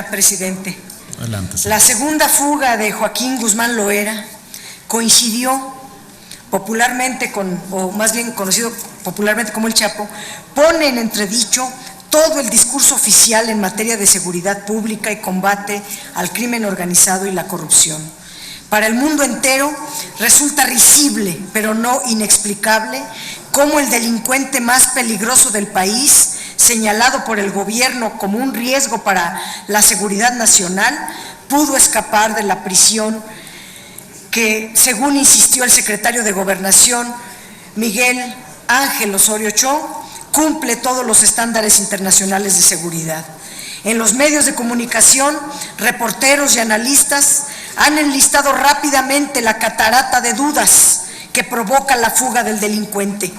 Presidente, Adelante, la segunda fuga de Joaquín Guzmán Loera coincidió popularmente o más bien conocido popularmente como el Chapo, pone en entredicho todo el discurso oficial en materia de seguridad pública y combate al crimen organizado y la corrupción. Para el mundo entero resulta risible, pero no inexplicable, cómo el delincuente más peligroso del país, señalado por el gobierno como un riesgo para la seguridad nacional, pudo escapar de la prisión que, según insistió el secretario de Gobernación, Miguel Ángel Osorio Chong, cumple todos los estándares internacionales de seguridad. En los medios de comunicación, reporteros y analistas han enlistado rápidamente la catarata de dudas que provoca la fuga del delincuente.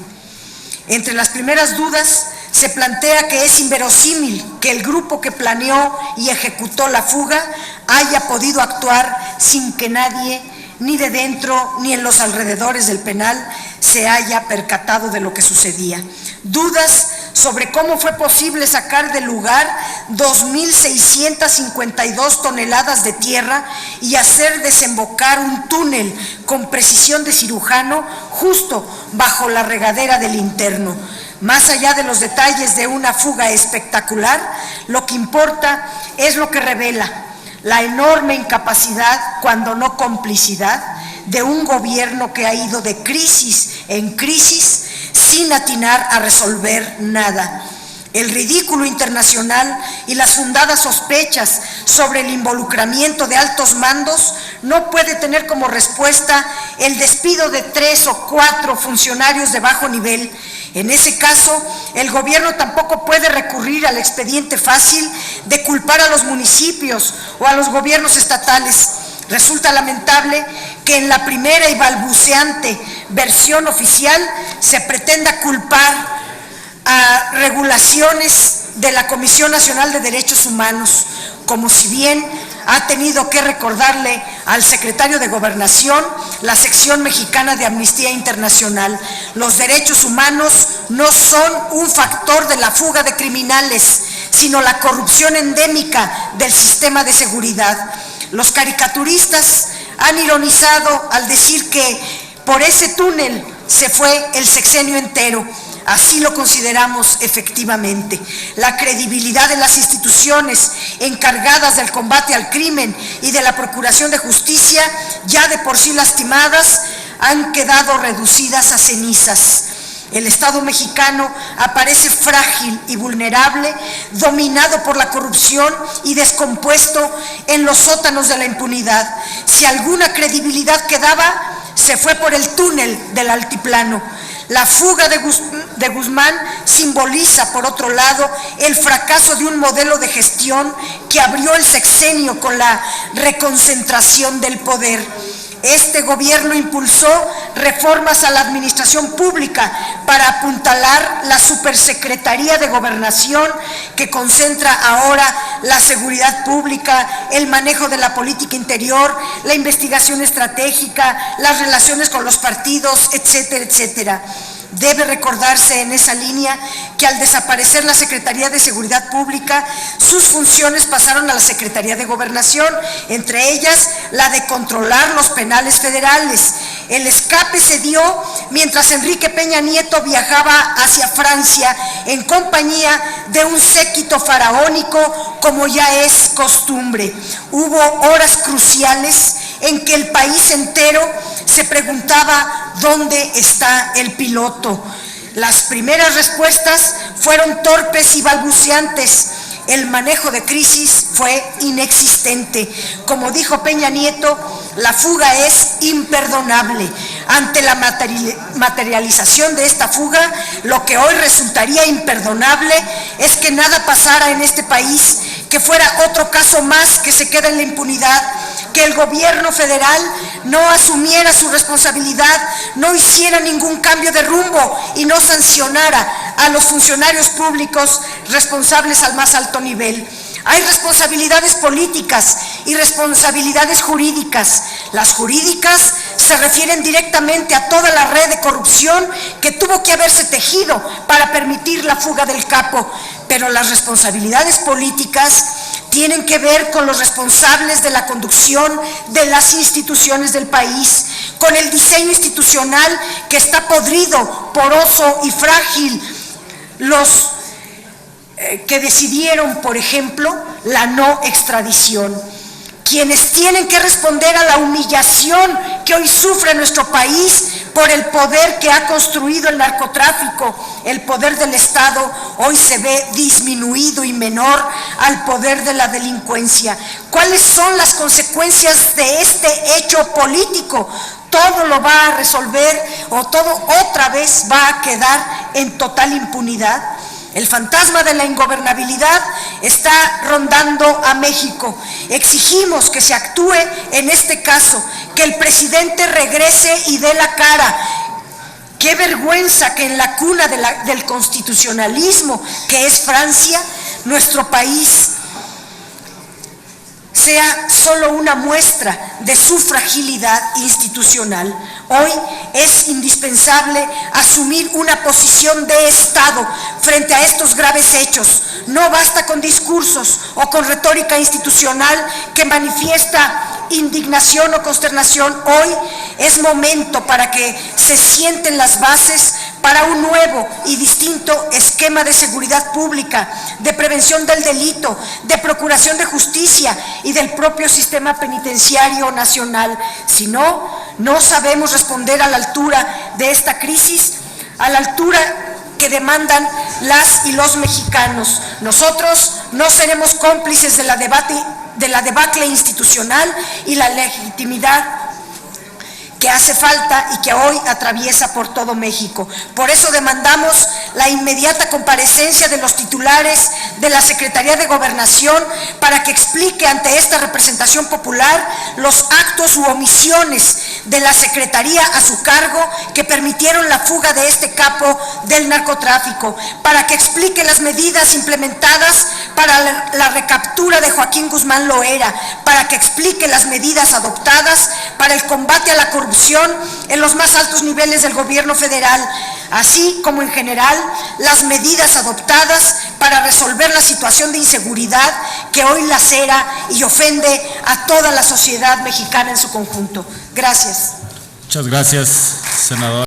Entre las primeras dudas se plantea que es inverosímil que el grupo que planeó y ejecutó la fuga haya podido actuar sin que nadie, ni de dentro ni en los alrededores del penal, se haya percatado de lo que sucedía. Dudas sobre cómo fue posible sacar del lugar 2.652 toneladas de tierra y hacer desembocar un túnel con precisión de cirujano justo bajo la regadera del interno. Más allá de los detalles de una fuga espectacular, lo que importa es lo que revela la enorme incapacidad, cuando no complicidad, de un gobierno que ha ido de crisis en crisis sin atinar a resolver nada. El ridículo internacional y las fundadas sospechas sobre el involucramiento de altos mandos no puede tener como respuesta el despido de 3 o 4 funcionarios de bajo nivel. En ese caso, el gobierno tampoco puede recurrir al expediente fácil de culpar a los municipios o a los gobiernos estatales. Resulta lamentable que en la primera y balbuceante versión oficial se pretenda culpar a regulaciones de la Comisión Nacional de Derechos Humanos, como si bien ha tenido que recordarle al secretario de Gobernación la sección mexicana de Amnistía Internacional. Los derechos humanos no son un factor de la fuga de criminales, sino la corrupción endémica del sistema de seguridad. Los caricaturistas han ironizado al decir que por ese túnel se fue el sexenio entero. Así lo consideramos efectivamente. La credibilidad de las instituciones encargadas del combate al crimen y de la procuración de justicia, ya de por sí lastimadas, han quedado reducidas a cenizas. El Estado mexicano aparece frágil y vulnerable, dominado por la corrupción y descompuesto en los sótanos de la impunidad. Si alguna credibilidad quedaba, se fue por el túnel del altiplano. La fuga de Guzmán simboliza, por otro lado, el fracaso de un modelo de gestión que abrió el sexenio con la reconcentración del poder. Este gobierno impulsó reformas a la administración pública para apuntalar la Supersecretaría de Gobernación, que concentra ahora la seguridad pública, el manejo de la política interior, la investigación estratégica, las relaciones con los partidos, etcétera, etcétera. Debe recordarse en esa línea que al desaparecer la Secretaría de Seguridad Pública, sus funciones pasaron a la Secretaría de Gobernación, entre ellas la de controlar los penales federales. El escape se dio mientras Enrique Peña Nieto viajaba hacia Francia en compañía de un séquito faraónico, como ya es costumbre. Hubo horas cruciales en que el país entero se preguntaba dónde está el piloto. Las primeras respuestas fueron torpes y balbuceantes. El manejo de crisis fue inexistente. Como dijo Peña Nieto, la fuga es imperdonable. Ante la materialización de esta fuga, lo que hoy resultaría imperdonable es que nada pasara en este país, que fuera otro caso más que se queda en la impunidad, que el gobierno federal no asumiera su responsabilidad, no hiciera ningún cambio de rumbo y no sancionara a los funcionarios públicos responsables al más alto nivel. Hay responsabilidades políticas y responsabilidades jurídicas. Las jurídicas se refieren directamente a toda la red de corrupción que tuvo que haberse tejido para permitir la fuga del capo, pero las responsabilidades políticas tienen que ver con los responsables de la conducción de las instituciones del país, con el diseño institucional que está podrido, poroso y frágil. Los que decidieron, por ejemplo, la no extradición, quienes tienen que responder a la humillación que hoy sufre nuestro país por el poder que ha construido el narcotráfico. El poder del Estado hoy se ve disminuido y menor al poder de la delincuencia. ¿Cuáles son las consecuencias de este hecho político? Todo lo va a resolver o todo otra vez va a quedar en total impunidad. El fantasma de la ingobernabilidad está rondando a México. Exigimos que se actúe en este caso, que el presidente regrese y dé la cara. Qué vergüenza que en la cuna del constitucionalismo, que es Francia, nuestro país sea solo una muestra de su fragilidad institucional. Hoy es indispensable asumir una posición de Estado frente a estos graves hechos. No basta con discursos o con retórica institucional que manifiesta indignación o consternación. Hoy es momento para que se sienten las bases para un nuevo y distinto esquema de seguridad pública, de prevención del delito, de procuración de justicia y del propio sistema penitenciario nacional. Si no, no sabemos responder a la altura de esta crisis, a la altura que demandan las y los mexicanos. Nosotros no seremos cómplices de la debacle institucional y la legitimidad que hace falta y que hoy atraviesa por todo México. Por eso demandamos la inmediata comparecencia de los titulares de la Secretaría de Gobernación para que explique ante esta representación popular los actos u omisiones de la Secretaría a su cargo que permitieron la fuga de este capo del narcotráfico, para que explique las medidas implementadas para la recaptura de Joaquín Guzmán Loera, para que explique las medidas adoptadas para el combate a la corrupción en los más altos niveles del gobierno federal, así como en general las medidas adoptadas para resolver la situación de inseguridad que hoy lacera y ofende a toda la sociedad mexicana en su conjunto. Gracias. Muchas gracias, senador.